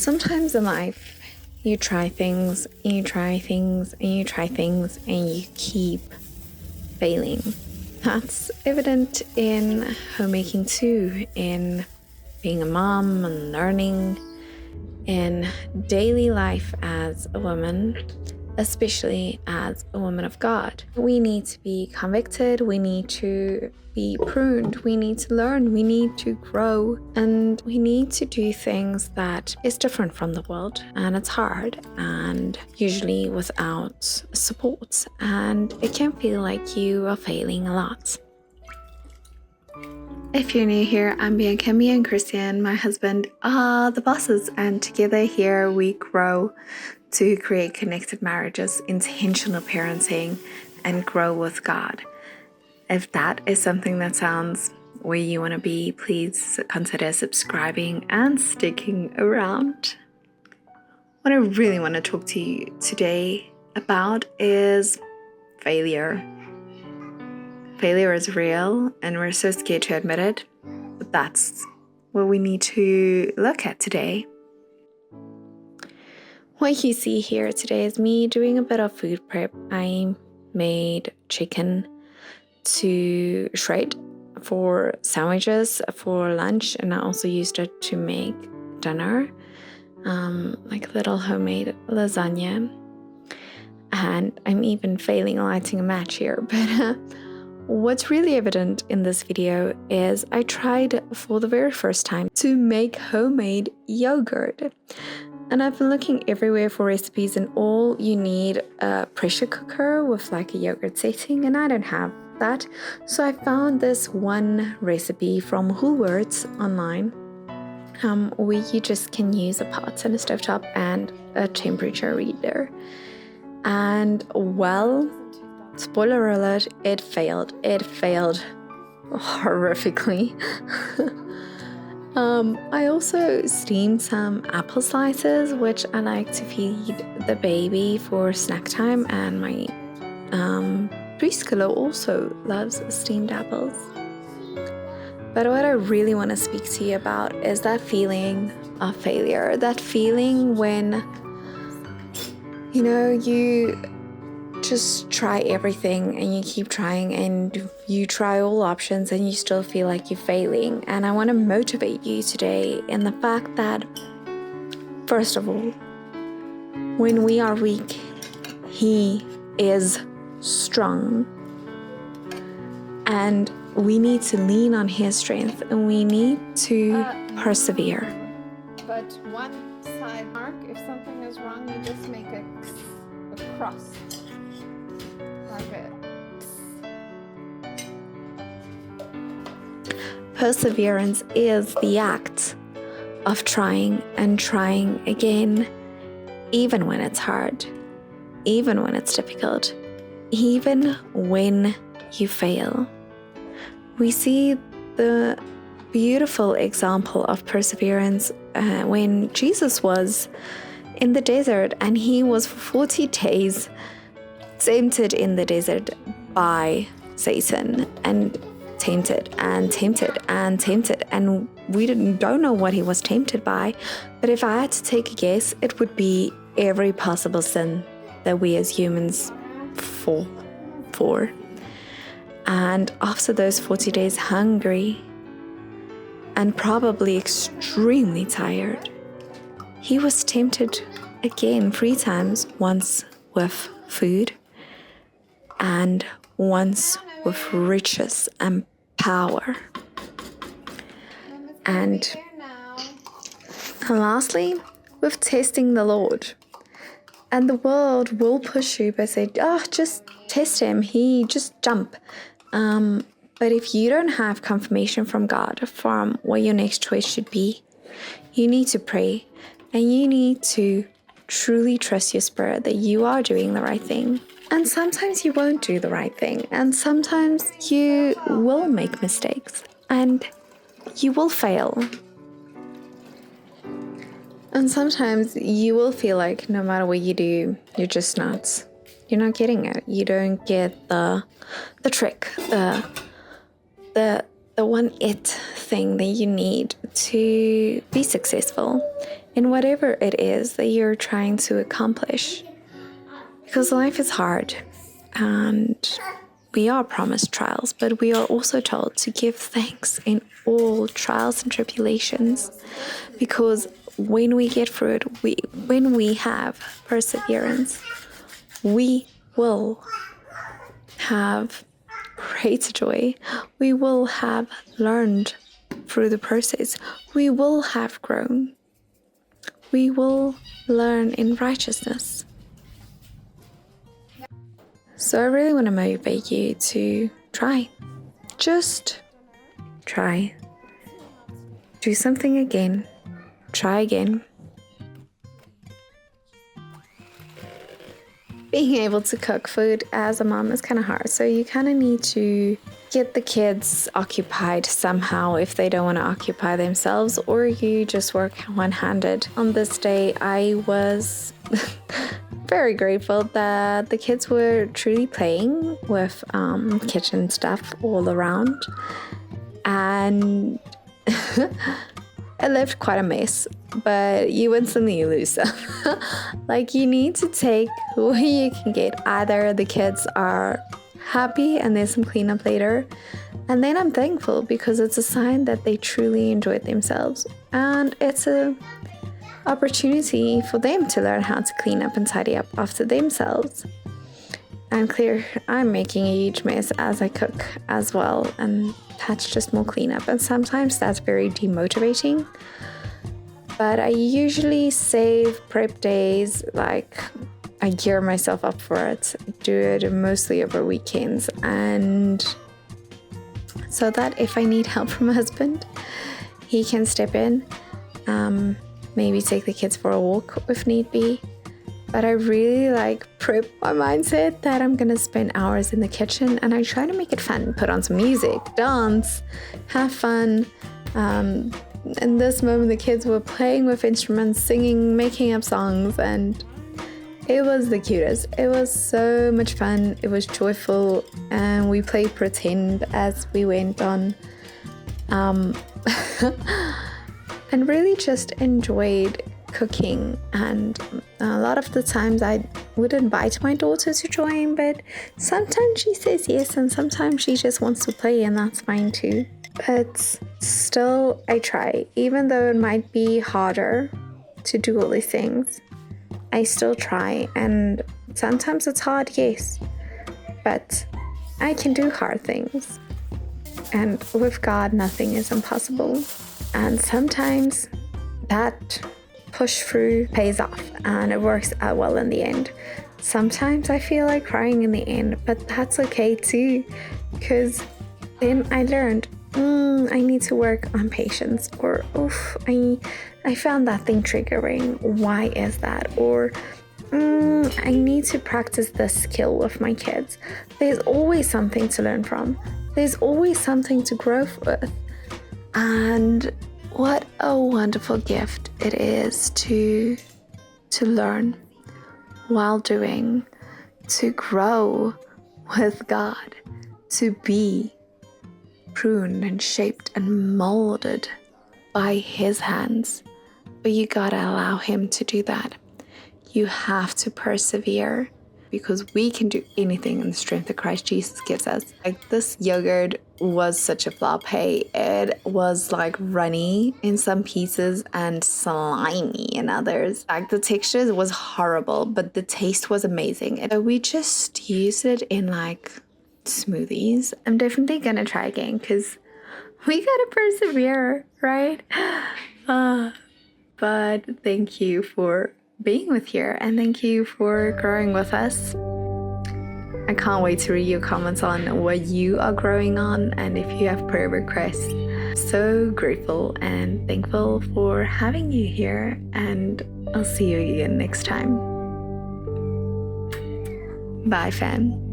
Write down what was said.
Sometimes in life, you try things, and you try things, and you try things, and you keep failing. That's evident in homemaking too, in being a mom and learning, in daily life as a woman, especially as a woman of God. We need to be convicted, we need to be pruned, we need to learn, we need to grow, and we need to do things that is different from the world. And it's hard, and usually without support, and it can feel like you are failing a lot. If you're new here, I'm Bianca, me and Christian, my husband, are the bosses, and together here we grow to create connected marriages, intentional parenting, and grow with God. If that is something that sounds where you want to be, please consider subscribing and sticking around. What I really want to talk to you today about is failure. Failure is real, and we're so scared to admit it, but that's what we need to look at today. What you see here today is me doing a bit of food prep. I made chicken to shred for sandwiches for lunch, and I also used it to make dinner, like a little homemade lasagna. And I'm even failing lighting a match here, but what's really evident in this video is I tried for the very first time to make homemade yogurt. And I've been looking everywhere for recipes, and all you need a pressure cooker with like a yogurt setting, and I don't have that. So I found this one recipe from Woolworths online, where you just can use a pot and a stovetop and a temperature reader. And well, spoiler alert, it failed. It failed horrifically. I also steamed some apple slices, which I like to feed the baby for snack time, and my preschooler also loves steamed apples. But what I really want to speak to you about is that feeling of failure, that feeling when, you just try everything and you keep trying and you try all options and you still feel like you're failing. And I want to motivate you today in the fact that, first of all, when we are weak, He is strong. And we need to lean on His strength, and we need to persevere. But one side mark, if something is wrong, you just make a cross. Like it. Perseverance is the act of trying and trying again, even when it's hard, even when it's difficult, even when you fail. We see the beautiful example of perseverance when Jesus was in the desert, and He was for 40 days tempted in the desert by Satan, and tempted and tempted and tempted, and we don't know what He was tempted by, but if I had to take a guess, it would be every possible sin that we as humans fall for. And after those 40 days, hungry and probably extremely tired, He was tempted again 3 times, once with food and once with riches and power. And lastly, with testing the Lord. And the world will push you by saying, just test Him, He just jump. But if you don't have confirmation from God from what your next choice should be, you need to pray, and you need to truly trust your spirit that you are doing the right thing. And sometimes you won't do the right thing, and sometimes you will make mistakes, and you will fail. And sometimes you will feel like no matter what you do, you're not getting it. You don't get the trick, the one thing that you need to be successful. in whatever it is that you're trying to accomplish. Because life is hard and we are promised trials, but we are also told to give thanks in all trials and tribulations, because when we get through it, when we have perseverance, we will have great joy. We will have learned through the process. We will have grown. We will learn in righteousness. So I really want to motivate you to try. Just try. Do something again. Try again. Being able to cook food as a mom is kind of hard. So you kind of need to get the kids occupied somehow if they don't want to occupy themselves, or you just work one-handed. On this day, I was very grateful that the kids were truly playing with kitchen stuff all around, and it left quite a mess, but you instantly lose them. Like, you need to take what you can get. Either the kids are happy and there's some cleanup later, and then I'm thankful because it's a sign that they truly enjoyed themselves, and it's a opportunity for them to learn how to clean up and tidy up after themselves. And clear, I'm making a huge mess as I cook as well, and that's just more cleanup, and sometimes that's very demotivating. But I usually save prep days, like I gear myself up for it, do it mostly over weekends, and so that if I need help from my husband, he can step in, maybe take the kids for a walk if need be. But I really prep my mindset that I'm gonna spend hours in the kitchen, and I try to make it fun. Put on some music, dance, have fun. In this moment, the kids were playing with instruments, singing, making up songs, and it was the cutest. It was so much fun. It was joyful, and we played pretend as we went on. And really just enjoyed cooking. And a lot of the times I would invite my daughter to join, but sometimes she says yes and sometimes she just wants to play, and that's fine too. But still, I try. Even though it might be harder to do all these things, I still try. And sometimes it's hard, yes, but I can do hard things. And with God, nothing is impossible. And sometimes that push through pays off and it works out well in the end. Sometimes I feel like crying in the end, but that's okay too, because then I learned I need to work on patience, or I found that thing triggering. Why is that? Or I need to practice this skill with my kids. There's always something to learn from. There's always something to grow with. And what a wonderful gift it is to learn while doing, to grow with God, to be pruned and shaped and molded by His hands. But you gotta allow Him to do that. You have to persevere, because we can do anything in the strength that Christ Jesus gives us. Like, this yogurt was such a flop. Hey, it was like runny in some pieces and slimy in others. Like, the texture was horrible, but the taste was amazing. And we just used it in smoothies. I'm definitely gonna try again, because we gotta persevere, right? But thank you for being with here, and thank you for growing with us. I can't wait to read your comments on what you are growing on, and if you have prayer requests. So grateful and thankful for having you here, and I'll see you again next time. Bye, fam.